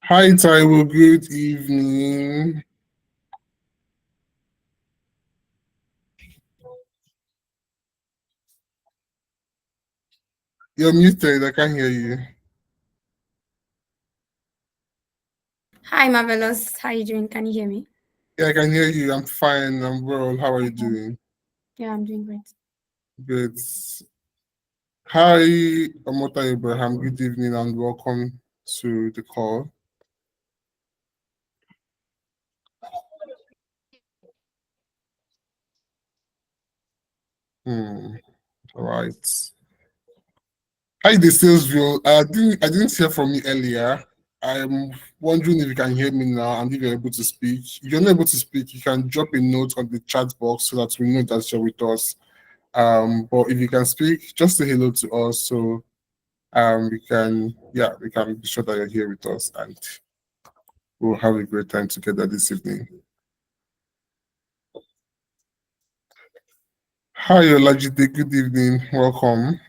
Hi, Taiwo. Good evening. You're muted. I can't hear you. Hi, Marvelous. How you doing? Can you hear me? Yeah, I can hear you. I'm fine. I'm well. How are you doing? Yeah, I'm doing great. Good. Hi, Omota Abraham. Good evening and welcome to the call. All right. Hi, the sales view. I didn't hear from you earlier. I'm wondering if you can hear me now and if you're able to speak. If you're not able to speak, you can drop a note on the chat box so that we know that you're with us. But if you can speak, just say hello to us so we can be sure that you're here with us and we'll have a great time together this evening. Hi, Olajide. Good evening. Welcome.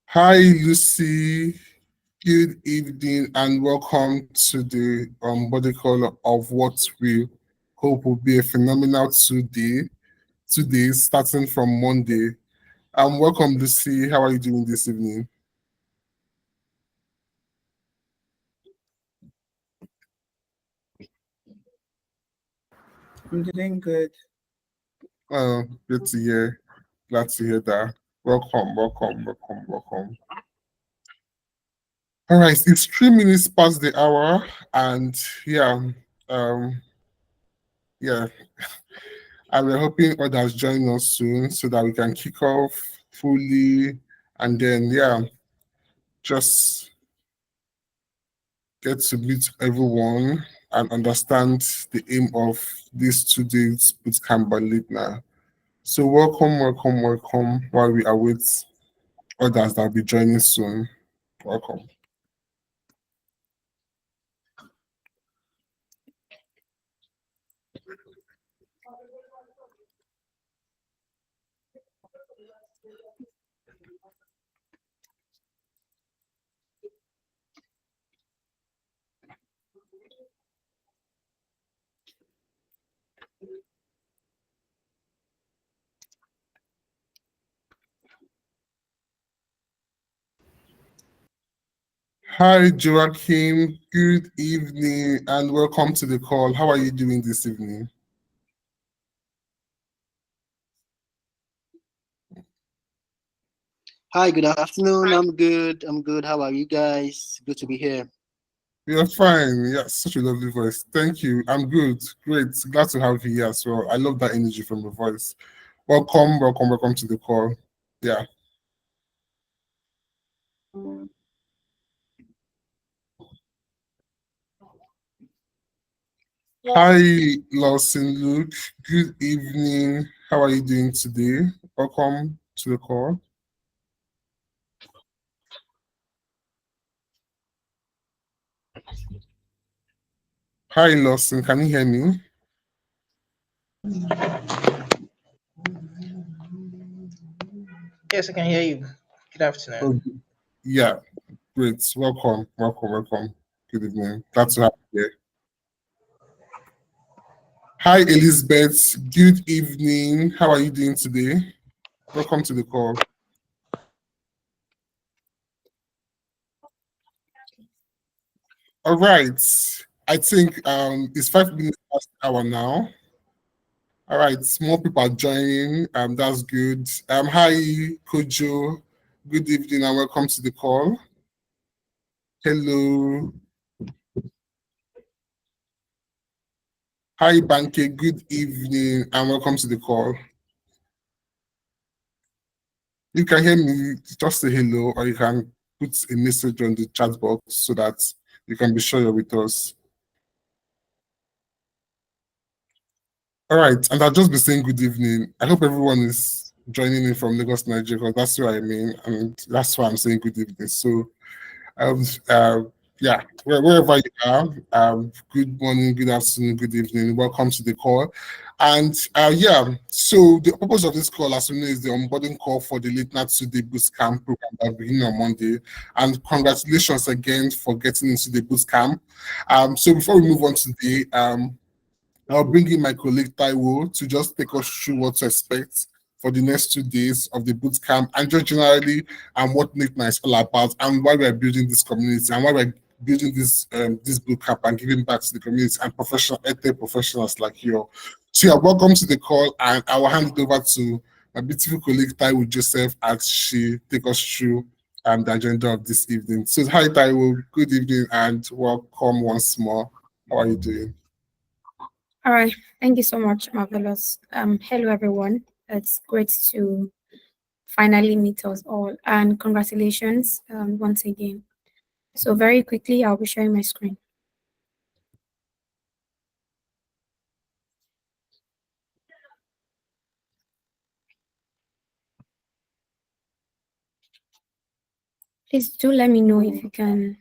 Hi, Lucy. Good evening and welcome to the body call of what we hope will be a phenomenal 2 days starting from Monday. Welcome, Lucy. How are you doing this evening? I'm doing good. Good to hear. Glad to hear that. Welcome, welcome, welcome, welcome. All right, it's 3 minutes past the hour, and um, yeah, and we're hoping others join us soon so that we can kick off fully, and then just get to meet everyone and understand the aim of these 2 days bootcamp by Lintna. So welcome, welcome, welcome. While we await others that will be joining soon, welcome. Hi, Joachim. Good evening and welcome to the call. How are you doing this evening? Hi, good afternoon. I'm good. I'm good. How are you guys? Good to be here. You're fine. Yeah, such a lovely voice. Thank you. I'm good. Great. Glad to have you here as well. I love that energy from your voice. Welcome, welcome, welcome to the call. Yeah. Hi, Lawson Luke. Good evening. How are you doing today? Welcome to the call. Hi, Lawson. Can you hear me? Yes, I can hear you. Good afternoon. Oh, yeah. Great. Welcome, welcome, welcome. Good evening. Glad to have you here. Hi, Elizabeth. Good evening. How are you doing today? Welcome to the call. All right. I think it's 5 minutes past the hour now. All right, more people are joining. That's good. Hi, Kojo. Good evening and welcome to the call. Hello. Hi, Banke. Good evening and welcome to the call. You can hear me, just say hello, or you can put a message on the chat box so that you can be sure you're with us. All right, and I'll just be saying good evening. I hope everyone is joining in from Lagos, Nigeria, because that's where I mean, and that's why I'm saying good evening. So, um, uh, Yeah, wherever you are, good morning, good afternoon, good evening. Welcome to the call. And so the purpose of this call, as you know, is the onboarding call for the Lintna 2-day Bootcamp program that beginning on Monday. And congratulations again for getting into the Bootcamp. So before we move on today, I'll bring in my colleague Taiwo to just take us through what to expect for the next 2 days of the boot camp and just generally what Lintna is all about and why we're building this community and why we're building this boot camp and giving back to the community and professional EdTech professionals like you. So you're welcome to the call, and I will hand it over to my beautiful colleague Taiwo Joseph as she take us through the agenda of this evening. So hi Taiwo, good evening and welcome once more. How are you doing? All right. Thank you so much, Marvelous. Hello, everyone. It's great to finally meet us all, and congratulations once again. So, very quickly, I'll be sharing my screen. Please do let me know if you can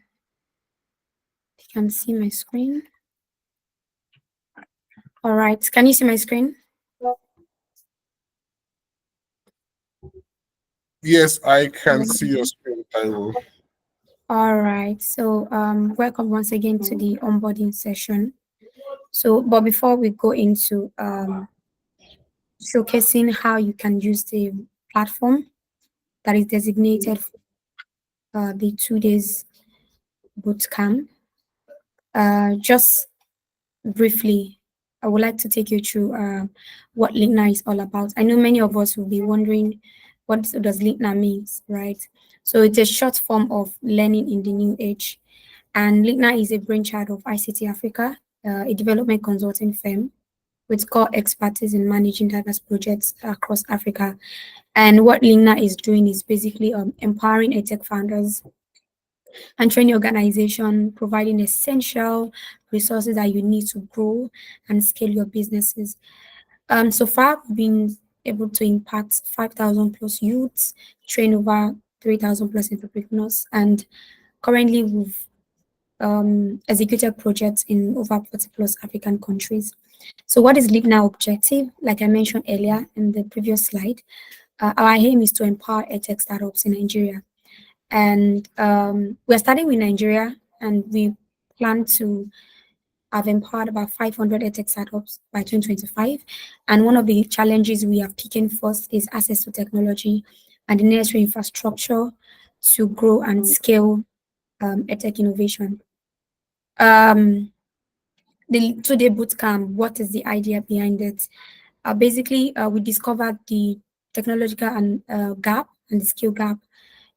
see my screen. All right. Can you see my screen? Yes, I can see your screen, Taiwo. All right. So, welcome once again to the onboarding session. So, but before we go into showcasing how you can use the platform that is designated for the 2 days boot camp, just briefly, I would like to take you through what Lintna is all about. I know many of us will be wondering what does Lintna means, right? So it's a short form of learning in the new age. And Lintna is a brainchild of ICT Africa, a development consulting firm with core expertise in managing diverse projects across Africa. And what Lintna is doing is basically empowering edtech founders and training organization, providing essential resources that you need to grow and scale your businesses. So far, we've been able to impact 5,000 plus youths, train over 3,000 plus entrepreneurs, and currently we've executed projects in over 40 plus African countries. So, what is Leap Now objective? Like I mentioned earlier in the previous slide, our aim is to empower edtech startups in Nigeria. And we're starting with Nigeria, and we plan to have empowered about 500 edtech startups by 2025. And one of the challenges we are picking first is access to technology and the necessary infrastructure to grow and scale edtech innovation. The 2-day bootcamp, what is the idea behind it? Basically, we discovered the technological and gap and the skill gap,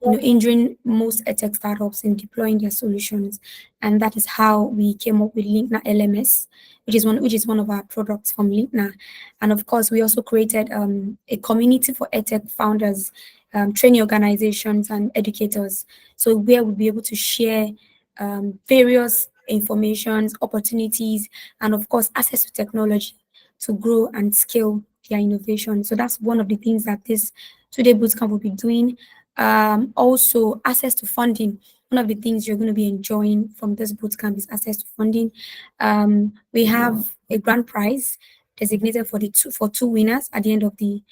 hindering most edtech startups in deploying their solutions, and that is how we came up with Lintna LMS, which is one of our products from Lintna. And of course, we also created a community for edtech founders, training organizations, and educators. So where we'll be able to share various informations, opportunities, and of course, access to technology to grow and scale their innovation. So that's one of the things that this 2-day bootcamp will be doing. Also, access to funding. One of the things you're going to be enjoying from this bootcamp is access to funding. We have a grand prize designated for two winners at the end of the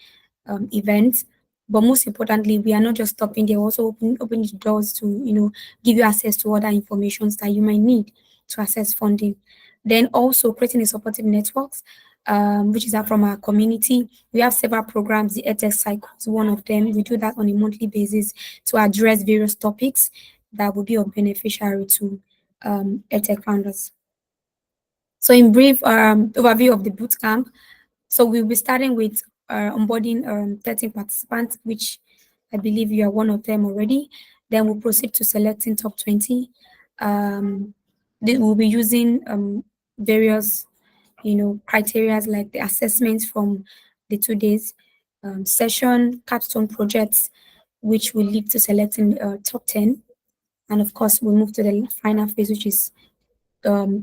event. But most importantly, we are not just stopping there. We're also open the doors to give you access to other informations that you might need to access funding. Then also creating a supportive networks, which is from our community. We have several programs. The EdTech Cycle is one of them. We do that on a monthly basis to address various topics that will be of beneficiary to EdTech founders. So in brief, overview of the bootcamp. So we'll be starting with onboarding 13 participants, which I believe you are one of them already. Then we'll proceed to selecting top 20. We'll be using various, criteria like the assessments from the 2 days session, capstone projects, which will lead to selecting top 10. And of course, we'll move to the final phase, which is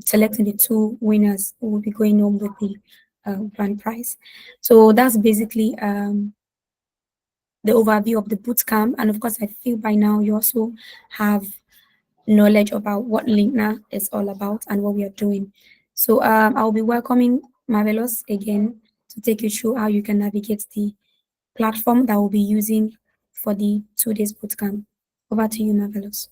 selecting the two winners who will be going home with the grand prize. So that's basically the overview of the boot camp. And of course, I feel by now you also have knowledge about what Lintna is all about and what we are doing. So I'll be welcoming Marvelous again to take you through how you can navigate the platform that we'll be using for the 2 days bootcamp. Over to you, Marvelous.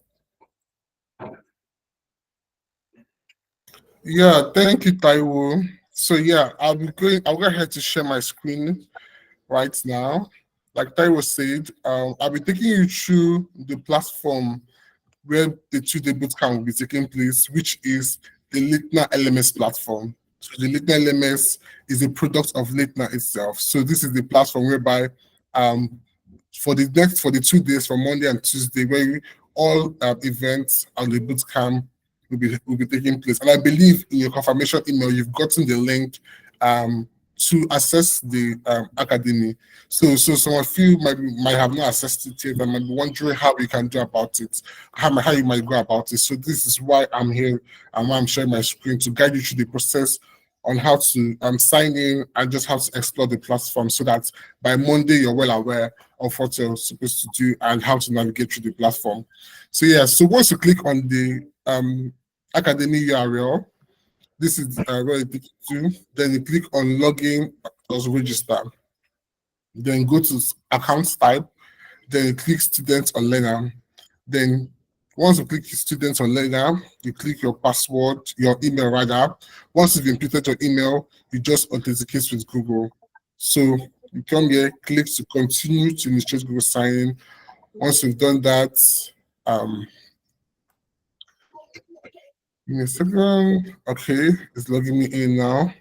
Yeah, thank you, Taiwo. So yeah, I'll go ahead to share my screen right now. Like Taiwo said, I'll be taking you through the platform where the 2 day bootcamp will be taking place, which is the Lintna LMS platform. So the Lintna LMS is a product of Lintna itself. So this is the platform whereby for the 2 days from Monday and Tuesday, where all events on the bootcamp will be taking place. And I believe in your confirmation email, you've gotten the link to access the academy. So some of you might have not accessed it yet and might be wondering how you can do about it, how you might go about it. So this is why I'm here and why I'm sharing my screen to guide you through the process on how to sign in and just how to explore the platform so that by Monday you're well aware of what you're supposed to do and how to navigate through the platform. So yeah, so once you click on the academy URL, this is where you click to, then you click on login or register. Then go to account type, then you click student or learner. Then once you click student or learner, you click your password, your email rather. Once you've inputted your email, you just authenticate with Google. So you come here, click to continue to initiate Google sign-in. Once you've done that, give me a second. Okay, it's logging me in now.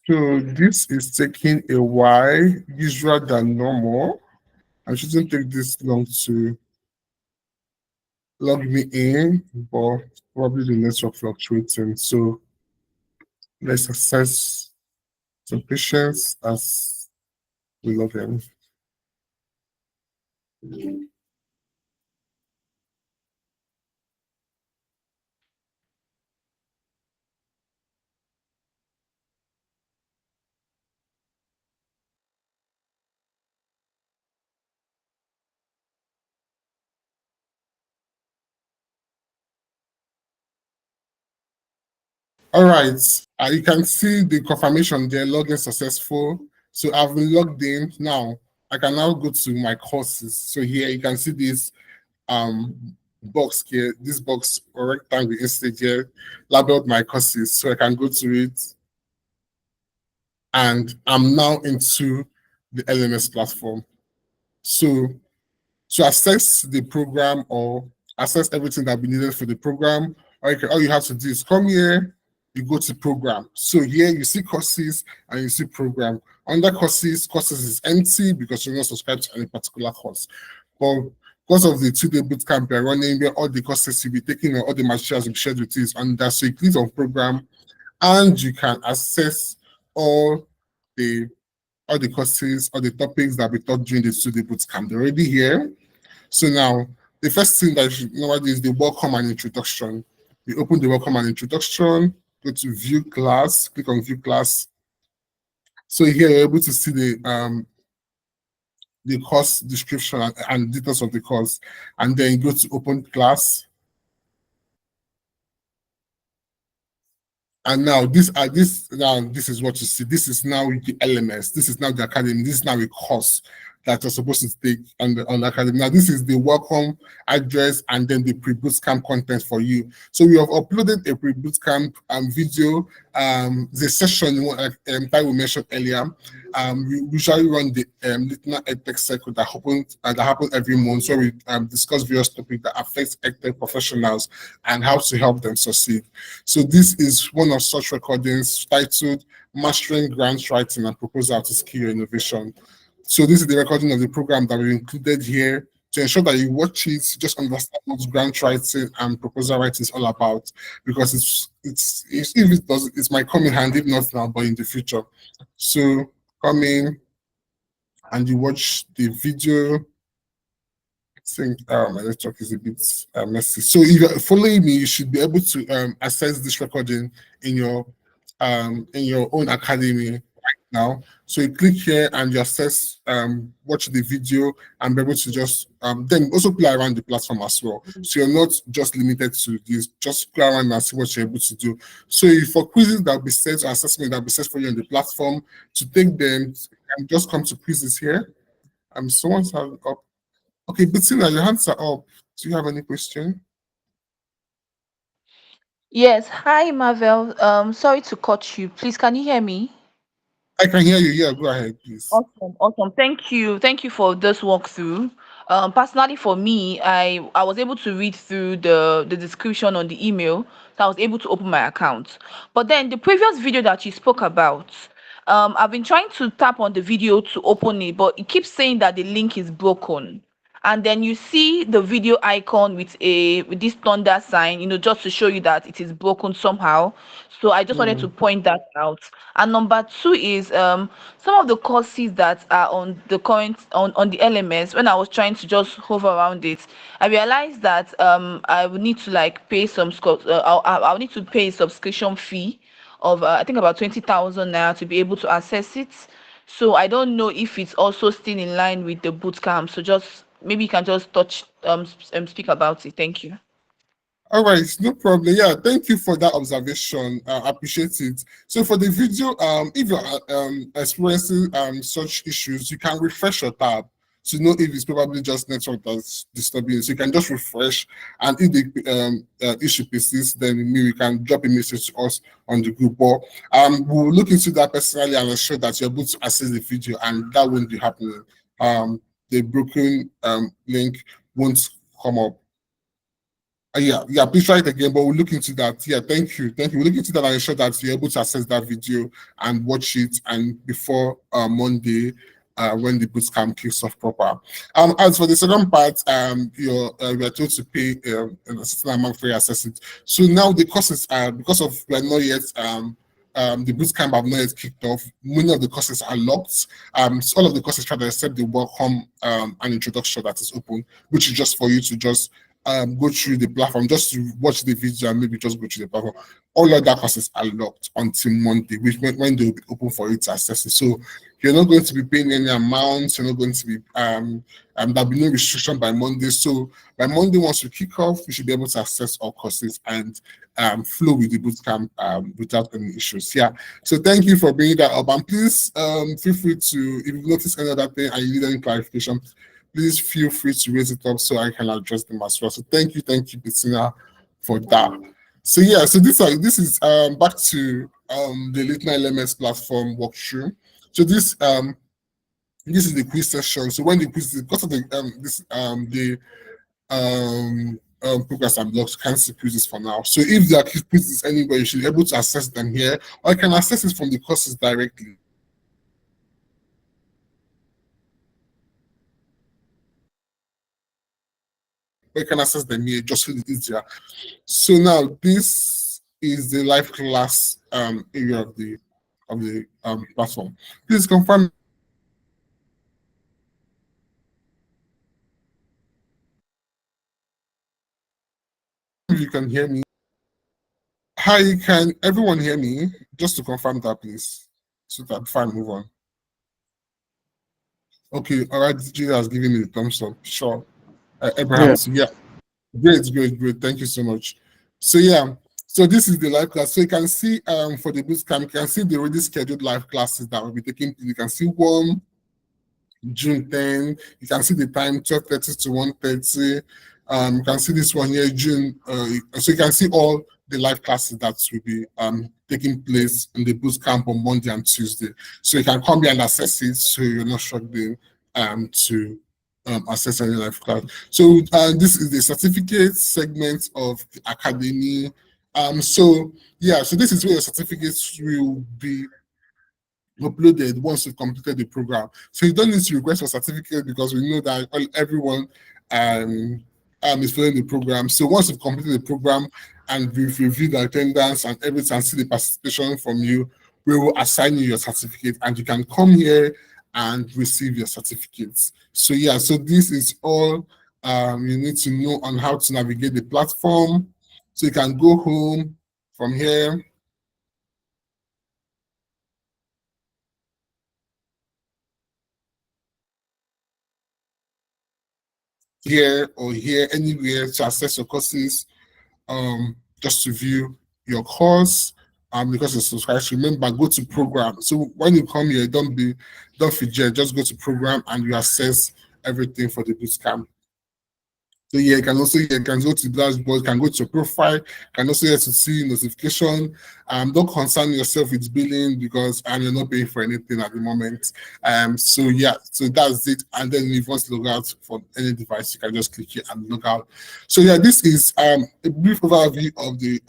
So this is taking a while, usual than normal. I shouldn't take this long to log me in, but probably the network fluctuating. So let's assess some patience as we log in. All right, you can see the confirmation there, login successful. So I've been logged in. Now I can now go to my courses. So here you can see this box here, this box or rectangle instead here, labeled my courses. So I can go to it and I'm now into the LMS platform. So to access the program or access everything that we needed for the program, okay, all you have to do is come here, you go to program. So here you see courses and you see program. Under courses is empty because you're not subscribed to any particular course. But because of the 2 day bootcamp you're running, where all the courses you'll be taking or all the materials will be shared with you is under. So you click on program and you can access all the courses or the topics that we taught during the 2 day bootcamp. They're already here. So now, the first thing that you should know is the welcome and introduction. You open the welcome and introduction, go to view class, click on view class. So here you're able to see the course description and details of the course, and then go to open class. And now this is what you see. This is now the LMS. This is now the academy. This is now a course that you're supposed to take on the academy. Now this is the welcome address and then the pre-bootcamp content for you. So we have uploaded a pre-bootcamp video. The session like Taiwo mentioned earlier. We usually run the Lintna EdTech Circle that happens every month, where we discuss various topics that affect EdTech professionals and how to help them succeed. So this is one of such recordings titled Mastering Grant Writing and Proposal to Skill Your Innovation. So this is the recording of the program that we included here to ensure that you watch it, just understand what grant writing and proposal writing is all about, because if it does, it might come in handy, if not now, but in the future. So come in and you watch the video. think my network is a bit messy. So if you're following me, you should be able to access this recording in your own academy right now. So you click here and you access watch the video and be able to just then also play around the platform as well. So you're not just limited to this, just play around and see what you're able to do. So if for quizzes that will be set or assessment that will be set for you on the platform, to take them and just come to quizzes here. Someone's hand up. Okay, Bettina, your hands are up. Do you have any question? Yes. Hi, Marvel. Sorry to cut you. Please, can you hear me? I can hear you. Yeah, go ahead, please. Awesome, awesome. Thank you for this walkthrough. Personally, for me, I was able to read through the description on the email, so I was able to open my account. But then the previous video that you spoke about, I've been trying to tap on the video to open it, but it keeps saying that the link is broken. And then you see the video icon with this thunder sign, just to show you that it is broken somehow. So I just wanted to point that out. And number two is some of the courses that are on the current on the LMS. When I was trying to just hover around it, I realized that I would need to like pay I'll need to pay a subscription fee of I think about 20,000 naira to be able to access it. So I don't know if it's also still in line with the bootcamp. So just maybe you can just speak about it. Thank you. All right, no problem. Yeah, thank you for that observation. I appreciate it. So for the video, if you're experiencing such issues, you can refresh your tab to know if it's probably just network that's disturbing. So you can just refresh, and if the issue persists, then maybe you can drop a message to us on the group. But we'll look into that personally and ensure that you're able to access the video, and that won't be happening. The broken link won't come up. Yeah, please try it again, but we'll look into that. Yeah, thank you. We'll look into that and ensure that you're able to access that video and watch it and before Monday, when the bootcamp kicks off proper. As for the second part, we are told to pay a certain amount for your assessment. So now the courses are, because of we are not yet the bootcamp have not yet kicked off. Many of the courses are locked. So all of the courses try to accept the welcome and introduction that is open, which is just for you to just go through the platform, just to watch the video and maybe just go through the platform. All other courses are locked until Monday, which when they will be open for you to access it. So you're not going to be paying any amounts. You're not going to be there'll be no restriction by Monday. So by Monday, once we kick off, we should be able to access all courses and flow with the bootcamp without any issues. Yeah. So thank you for bringing that up, and please feel free to, if you notice any other thing and you need any clarification, please feel free to raise it up so I can address them as well. So thank you, Bettina, for that. So yeah, so this is back to the Lintna LMS platform walkthrough. So this is the quiz session. So when the quiz, because of the progress and blocks, can't see quizzes for now. So if there are quizzes anywhere, you should be able to access them here, or you can access it from the courses directly. We can access them here just so it's easier. So now this is the live class area of the platform. Please confirm if you can hear me. Hi, can everyone hear me? Just to confirm that, please, so that before I move on. Okay, all right. DJ has given me the thumbs up. Sure, Abraham. So yeah. Great. Thank you so much. So yeah, so this is the live class. So you can see for the bootcamp, you can see the already scheduled live classes that will be taking place. You can see one June 10. You can see the time 12:30 to 1:30. You can see this one here, June. So you can see all the live classes that will be taking place in the bootcamp on Monday and Tuesday. So you can come here and access it, so you're not struggling to access any live class. So this is the certificate segment of the academy. So yeah, so this is where your certificates will be uploaded once you've completed the program. So you don't need to request for certificate because we know that everyone is following the program. So once you've completed the program and we've reviewed the attendance and everything and see the participation from you, we will assign you your certificate and you can come here and receive your certificates. So yeah, so this is all You need to know on how to navigate the platform. So you can go home from here. Here or here, anywhere to access your courses, just to view your course. Because you're subscribed, remember, go to program. So when you come here, don't forget, just go to program and you access everything for the bootcamp. So yeah, you can go to the dashboard, can go to your profile, can also get to see notification. Don't concern yourself with billing because you're not paying for anything at the moment. So yeah, so that's it. And then if you want to log out from any device, you can just click here and log out. So yeah, this is a brief overview of the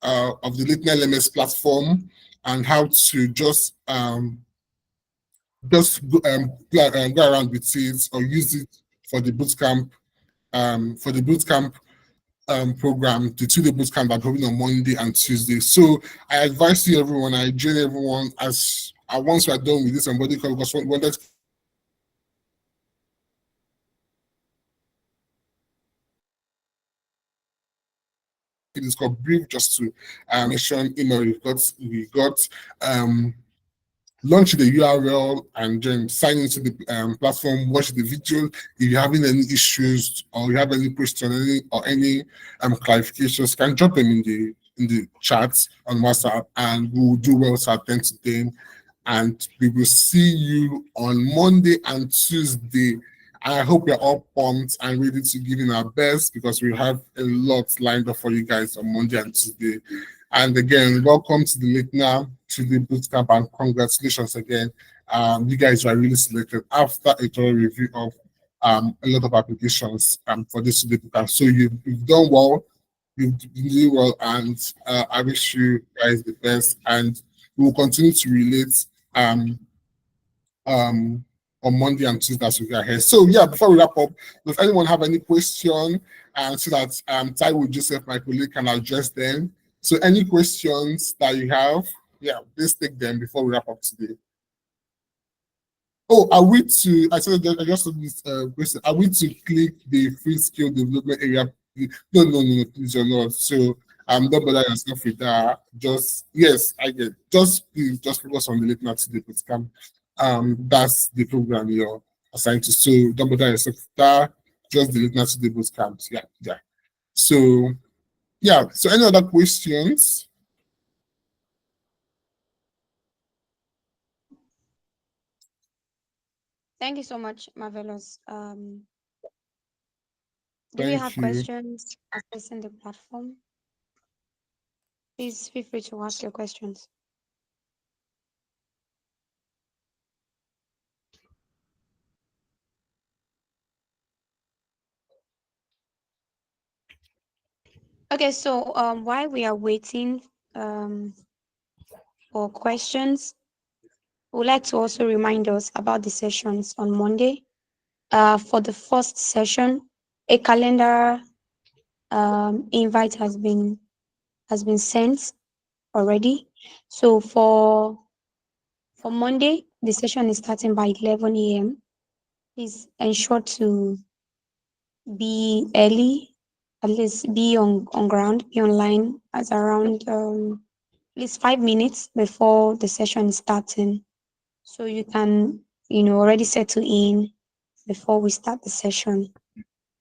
Lintna LMS platform and how to go around with it or use it for the bootcamp program, the 2-day bootcamp that going on Monday and Tuesday. So I advise you, everyone, I join everyone as once we are done with this onboarding call, because we wanted to it's called brief just to mention email we got launch the URL and then sign into the platform, watch the video. If you're having any issues or you have any question, any clarifications, can drop them in the chats on WhatsApp, and we'll do well to attend to them. And we will see you on Monday and Tuesday. I hope you're all pumped and ready to give in our best, because we have a lot lined up for you guys on Monday and Tuesday. And again, welcome to the Lintna, to the bootcamp, and congratulations again. You guys were really selected after a thorough review of a lot of applications for this bootcamp. So you've done well, you've done well, and I wish you guys the best. And we will continue to relate um, on Monday and Tuesday as we go ahead. So yeah, before we wrap up, does anyone have any question? And so that Taiwo Joseph, my colleague, can address them. So any questions that you have, yeah, please take them before we wrap up today. Oh, are we to, I said, I just saw this question, are we to click the free skill development area? No, please, you're not. So don't bother yourself with that. Just, yes, I get, just please, just focus on the Lintna today bootcamp. That's the program you're assigned to. So don't bother yourself with that. Just the Lintna today bootcamp. Yeah. So, yeah, so any other questions? Thank you so much, Marvelous. Do we Thank have you. questions accessing the platform? Please feel free to ask your questions. Okay, so while we are waiting for questions, we would like to also remind us about the sessions on Monday. For the first session, a calendar invite has been sent already. So for Monday, the session is starting by 11 a.m. Please ensure to be early, at least be on ground, be online at around at least 5 minutes before the session is starting, so you can already settle in before we start the session.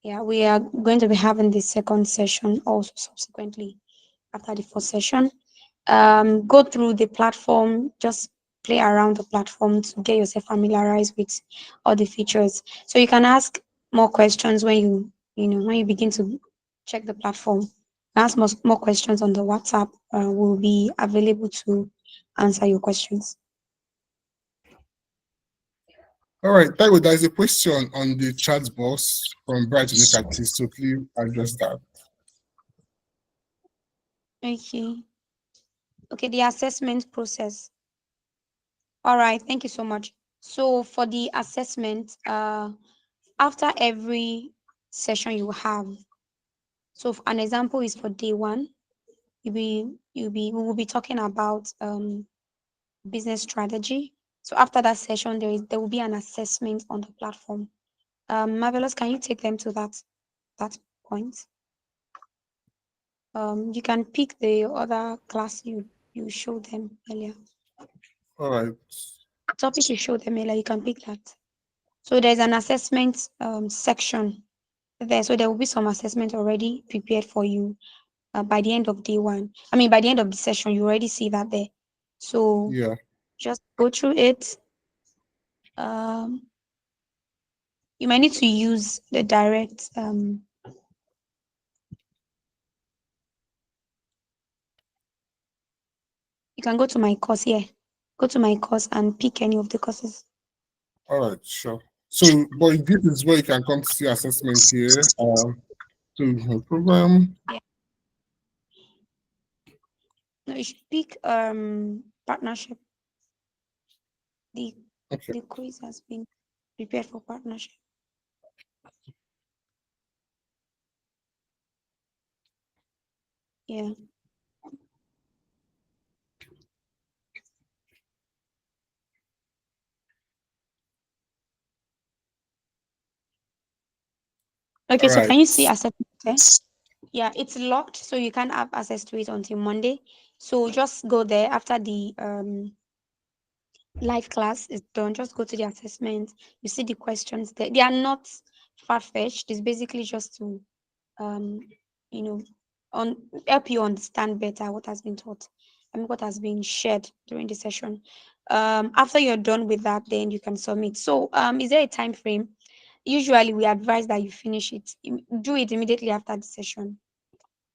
Yeah, we are going to be having the second session also subsequently after the first session. Go through the platform, just play around the platform to get yourself familiarized with all the features. So you can ask more questions when when you begin to check the platform. Ask more questions on the WhatsApp. We'll be available to answer your questions. All right, Taiwo, there's a question on the chat box from Bright Nikati, so please address that. Okay. Okay, the assessment process. All right, thank you so much. So for the assessment, after every session you have, so an example is for day one, we will be talking about business strategy. So after that session, there will be an assessment on the platform. Marvelous, can you take them to that point? You can pick the other class you showed them earlier. All right. Topic you showed them earlier, you can pick that. So there's an assessment section there. So there will be some assessment already prepared for you by the end of day one. I mean, by the end of the session, you already see that there. So Yeah. just go through it. Um, you might need to use the direct. You can go to my course here. Go to my course and pick any of the courses. All right. Sure. So, but this is where you can come to see assessment here. So no problem. No, you should pick partnership. The Okay. the quiz has been prepared for partnership. Yeah. Okay, All so right. can you see assessment there? Yeah, it's locked, so you can't have access to it until Monday. So just go there after the live class is done. Just go to the assessment. You see the questions there. They are not far-fetched. It's basically just to um, you know, on help you understand better what has been taught and what has been shared during the session. After you're done with that, then you can submit. So is there a time frame? Usually we advise that you finish it, do it immediately after the session.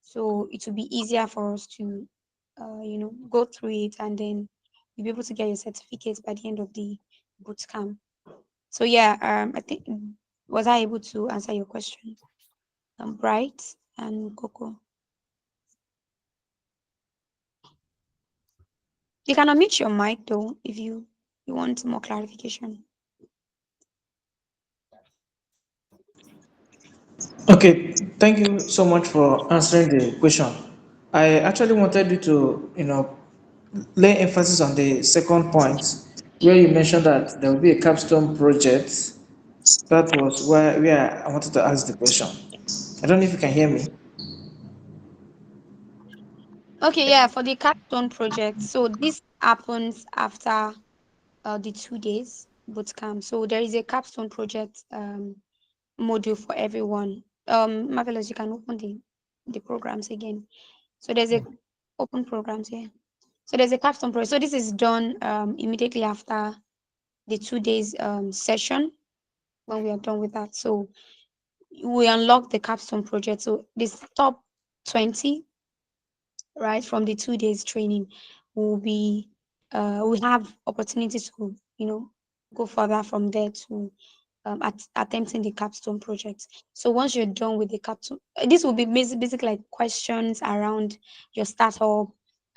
So it will be easier for us to go through it, and then you'll be able to get your certificates by the end of the boot camp. So yeah, I think, was I able to answer your question? Bright and Coco. You can unmute your mic though if you want more clarification. Okay, thank you so much for answering the question. I actually wanted you to, lay emphasis on the second point where you mentioned that there will be a capstone project. That was where I wanted to ask the question. I don't know if you can hear me. Okay, yeah, for the capstone project. So this happens after the 2 days boot camp. So there is a capstone project module for everyone. Marvelous, you can open the programs again. So there's a open programs here. So there's a capstone project. So this is done immediately after the 2 days session when we are done with that. So we unlock the capstone project. So this top 20, right, from the 2 days training will be we have opportunities to go further from there to attempting the capstone project. So once you're done with the capstone, this will be basically like questions around your startup,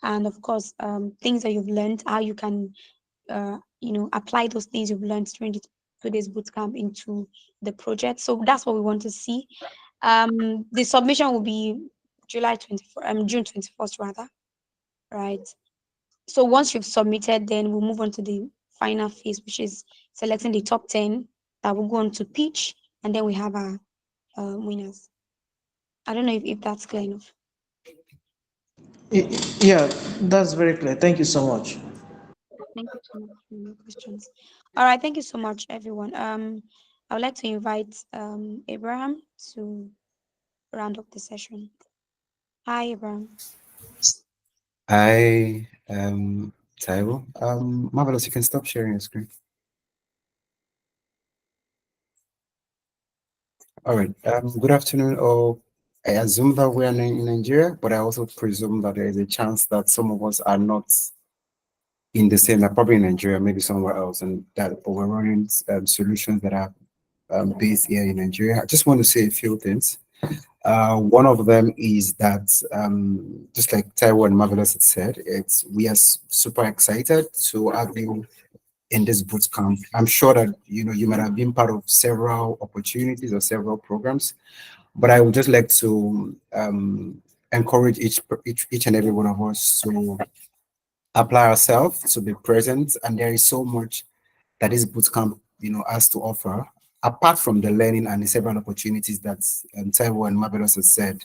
and of course things that you've learned, how you can apply those things you've learned during the 2 days bootcamp into the project. So that's what we want to see. The submission will be June 21st rather, right? So once you've submitted, then we'll move on to the final phase, which is selecting the top 10 that will go on to pitch, and then we have our winners. I don't know if that's clear enough. Yeah, that's very clear. Thank you so much. Thank you so much for your questions. All right, thank you so much, everyone. I would like to invite Abraham to round up the session. Hi, Abraham. Hi, Taiwo. Marvelous, you can stop sharing your screen. All right. Good afternoon. Or I assume that we are in Nigeria, but I also presume that there is a chance that some of us are not in the same, like probably in Nigeria, maybe somewhere else, and that but we're running solutions that are based here in Nigeria. I just want to say a few things. One of them is that just like Taiwo and Marvelous had said, we are super excited to have you in this boot camp. I'm sure that you might have been part of several opportunities or several programs, but I would just like to encourage each and every one of us to apply ourselves, to be present. And there is so much that this boot camp has to offer. apart from the learning and the several opportunities that Taiwo and Marvelous has said,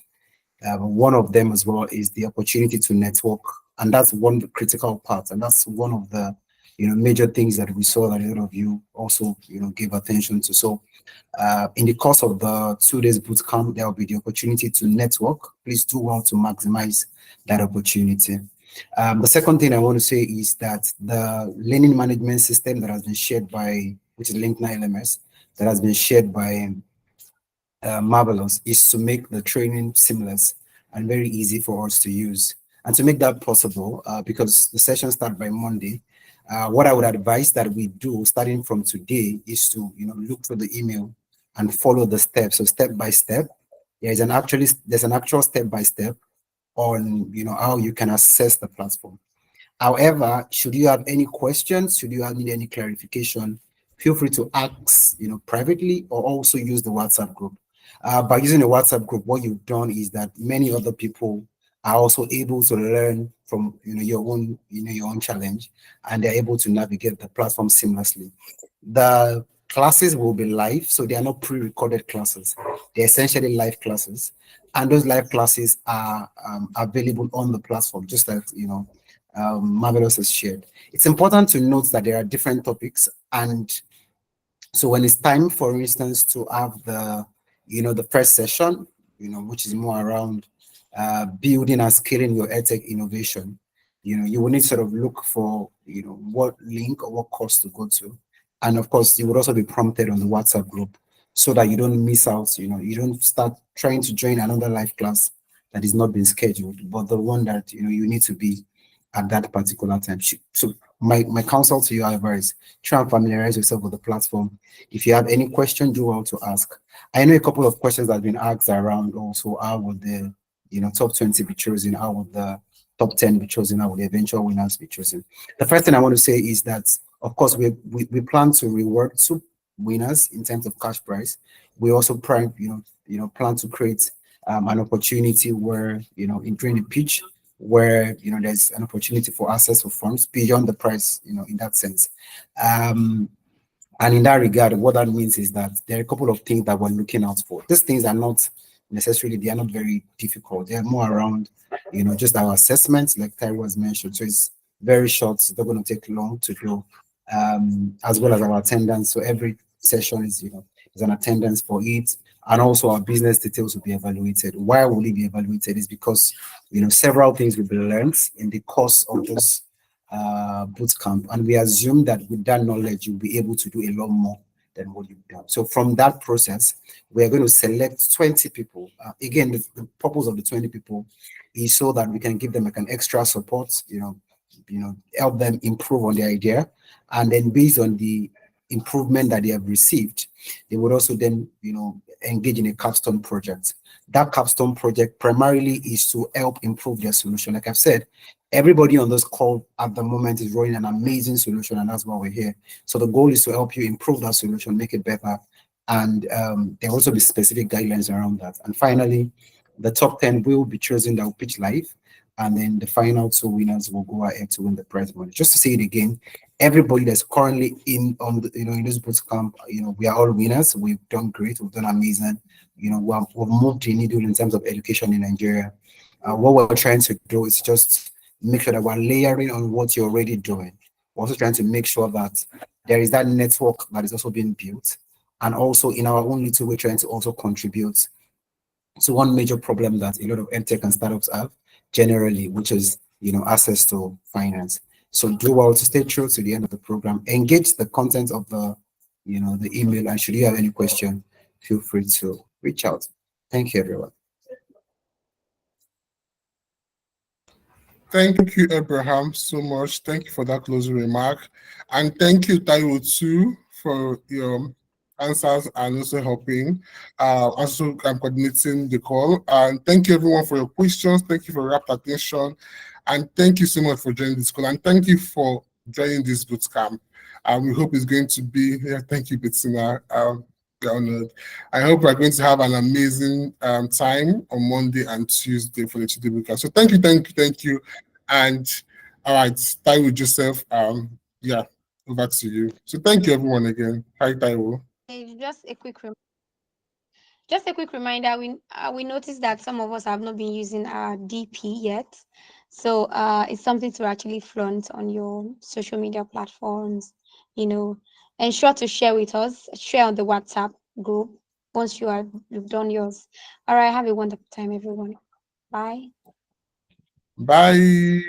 one of them as well is the opportunity to network, and that's one critical part, and that's one of the major things that we saw that a lot of you also gave attention to. So in the course of the 2 days boot camp, there will be the opportunity to network. Please do well to maximize that opportunity. The second thing I want to say is that the learning management system that has been shared by, which is Lintna LMS, that has been shared by Marvelous, is to make the training seamless and very easy for us to use. And to make that possible, because the session starts by Monday, what I would advise that we do starting from today is to look for the email and follow the steps. So step by step, there's an actual step by step on how you can access the platform. However, should you have any questions, should you need any clarification, feel free to ask privately, or also use the WhatsApp group. By using the WhatsApp group, what you've done is that many other people are also able to learn from your own challenge, and they're able to navigate the platform seamlessly. The classes will be live, so they are not pre-recorded classes. They're essentially live classes, and those live classes are available on the platform, just like Marvelous has shared. It's important to note that there are different topics, and so when it's time, for instance, to have the first session, which is more around building and scaling your edtech innovation, you will need to sort of look for what link or what course to go to, and of course you would also be prompted on the WhatsApp group so that you don't miss out. You don't start trying to join another live class that is not being scheduled, but the one that you need to be at that particular time. So my counsel to you, however, is try and familiarize yourself with the platform. If you have any question, do well to ask. I know a couple of questions that have been asked around also how would the top 20 be chosen, how would the top 10 be chosen, how would the eventual winners be chosen. The first thing I want to say is that of course we plan to reward 2 winners in terms of cash prize. We also plan to create an opportunity where during the pitch, where there's an opportunity for access to funds beyond the price, in that sense. And in that regard, what that means is that there are a couple of things that we're looking out for. These things are not necessarily, they are not very difficult. They are more around, just our assessments, like Tyra was mentioned. So it's very short, it's not going to take long to do, as well as our attendance. So every session is, there's an attendance for it. And also our business details will be evaluated. Why will it be evaluated is because, several things will be learned in the course of this boot camp. And we assume that with that knowledge, you'll be able to do a lot more than what you've done. So from that process, we're going to select 20 people. Again, the purpose of the 20 people is so that we can give them like an extra support, help them improve on the idea. And then based on the improvement that they have received, they would also then, engage in a capstone project. That capstone project primarily is to help improve their solution. Like I've said, everybody on this call at the moment is running an amazing solution, and that's why we're here. So the goal is to help you improve that solution, make it better, and there will also be specific guidelines around that. And finally, the top 10 will be chosen that will pitch live, and then the final 2 winners will go ahead to win the prize money. Just to say it again, everybody that's currently in this boot camp, we are all winners. We've done great. We've done amazing. We've moved the needle in terms of education in Nigeria. What we're trying to do is just make sure that we're layering on what you're already doing. We're also trying to make sure that there is that network that is also being built. And also in our own little way, trying to also contribute to one major problem that a lot of edtech and startups have generally, which is access to finance. So do well to stay true to the end of the program. Engage the content of the the email, and should you have any question, feel free to reach out. Thank you, everyone. Thank you, Abraham, so much. Thank you for that closing remark. And thank you, Taiwo, too, for your answers and also helping. Also, I'm coordinating the call. And thank you, everyone, for your questions. Thank you for rapt attention. And thank you so much for joining this call. And thank you for joining this bootcamp. We hope it's going to be, thank you, Bettina. We're honored. I hope we're going to have an amazing time on Monday and Tuesday for the Tuesday bootcamp. So thank you. And all right, Taiwo, Joseph, over to you. So thank you, everyone, again. Hi, Taiwo. Just a quick just a quick reminder, we noticed that some of us have not been using our DP yet. So it's something to actually flaunt on your social media platforms, you know. Ensure to share with us, share on the WhatsApp group once you've done yours. All right, have a wonderful time, everyone. Bye. Bye.